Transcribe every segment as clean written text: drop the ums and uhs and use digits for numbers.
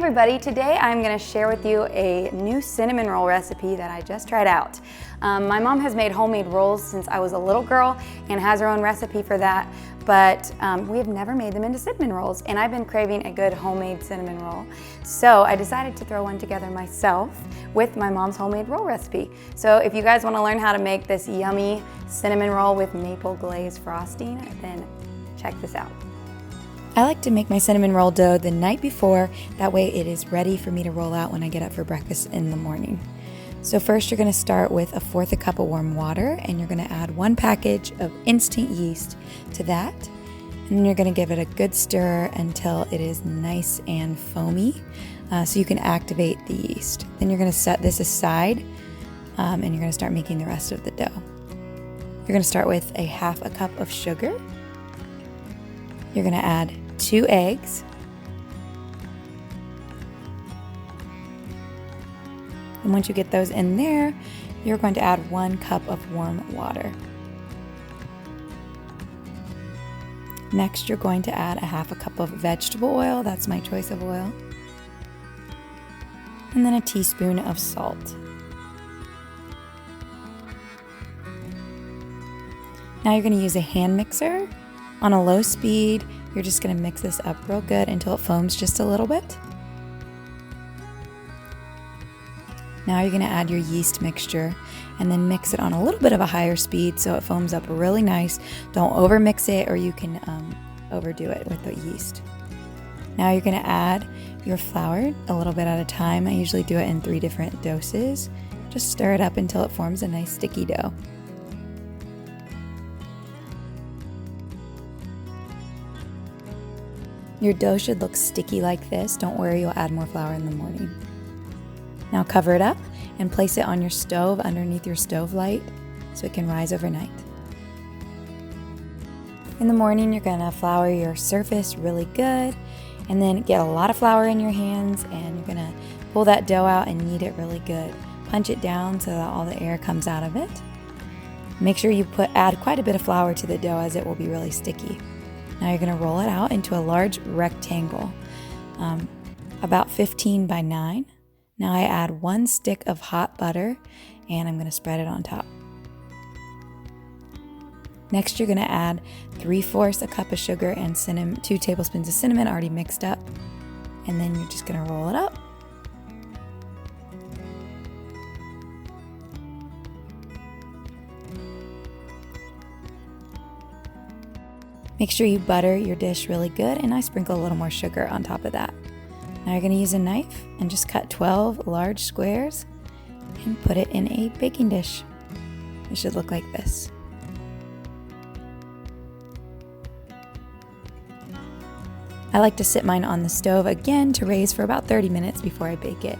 everybody, today I'm going to share with you a new cinnamon roll recipe that I just tried out. My mom has made homemade rolls since I was a little girl and has her own recipe for that, but we have never made them into cinnamon rolls, and I've been craving a good homemade cinnamon roll. So I decided to throw one together myself with my mom's homemade roll recipe. So if you guys want to learn how to make this yummy cinnamon roll with maple glaze frosting, then check this out. I like to make my cinnamon roll dough the night before, that way it is ready for me to roll out when I get up for breakfast in the morning. So first you're going to start with 1/4 cup of warm water, and you're going to add 1 package of instant yeast to that. And then you're going to give it a good stir until it is nice and foamy, so you can activate the yeast. Then you're going to set this aside, and you're going to start making the rest of the dough. You're going to start with 1/2 cup of sugar. You're going to add 2 eggs. And once you get those in there, you're going to add 1 cup of warm water. Next, you're going to add 1/2 cup of vegetable oil. That's my choice of oil. And then a teaspoon of salt. Now you're going to use a hand mixer. On a low speed, you're just going to mix this up real good until it foams just a little bit. Now you're going to add your yeast mixture and then mix it on a little bit of a higher speed so it foams up really nice. Don't over mix it, or you can overdo it with the yeast. Now you're going to add your flour a little bit at a time. I usually do it in 3 different doses. Just stir it up until it forms a nice sticky dough. Your dough should look sticky like this. Don't worry, you'll add more flour in the morning. Now cover it up and place it on your stove underneath your stove light so it can rise overnight. In the morning, you're gonna flour your surface really good, and then get a lot of flour in your hands, and you're gonna pull that dough out and knead it really good. Punch it down so that all the air comes out of it. Make sure you add quite a bit of flour to the dough, as it will be really sticky. Now you're going to roll it out into a large rectangle, about 15 by 9. Now I add 1 stick of hot butter, and I'm going to spread it on top. Next, you're going to add 3/4 cup of sugar and 2 tablespoons of cinnamon already mixed up, and then you're just going to roll it up. Make sure you butter your dish really good, and I sprinkle a little more sugar on top of that. Now you're going to use a knife and just cut 12 large squares and put it in a baking dish. It should look like this. I like to sit mine on the stove again to raise for about 30 minutes before I bake it.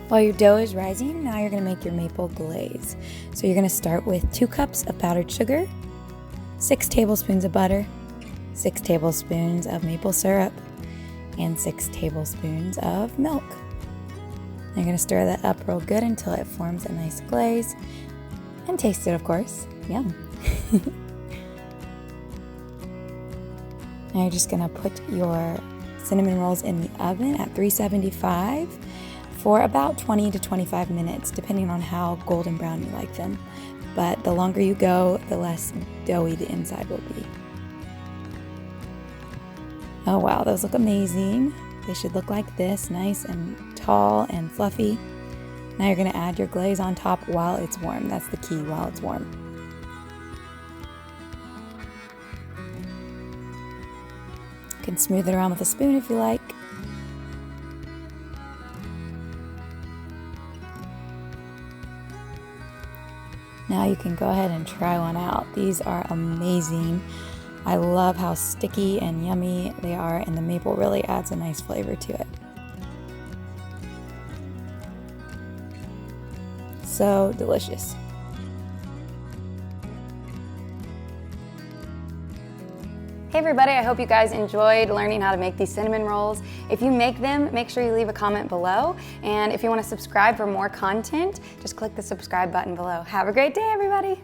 While your dough is rising, now you're going to make your maple glaze. So you're going to start with 2 cups of powdered sugar, 6 tablespoons of butter, 6 tablespoons of maple syrup, and 6 tablespoons of milk. You're going to stir that up real good until it forms a nice glaze, and taste it, of course. Yum. Now you're just going to put your cinnamon rolls in the oven at 375 for about 20 to 25 minutes, depending on how golden brown you like them. But the longer you go, the less doughy the inside will be. Oh wow, those look amazing. They should look like this, nice and tall and fluffy. Now you're going to add your glaze on top while it's warm. That's the key, while it's warm. You can smooth it around with a spoon if you like. Now you can go ahead and try one out. These are amazing. I love how sticky and yummy they are, and the maple really adds a nice flavor to it. So delicious. Hey everybody, I hope you guys enjoyed learning how to make these cinnamon rolls. If you make them, make sure you leave a comment below. And if you want to subscribe for more content, just click the subscribe button below. Have a great day, everybody.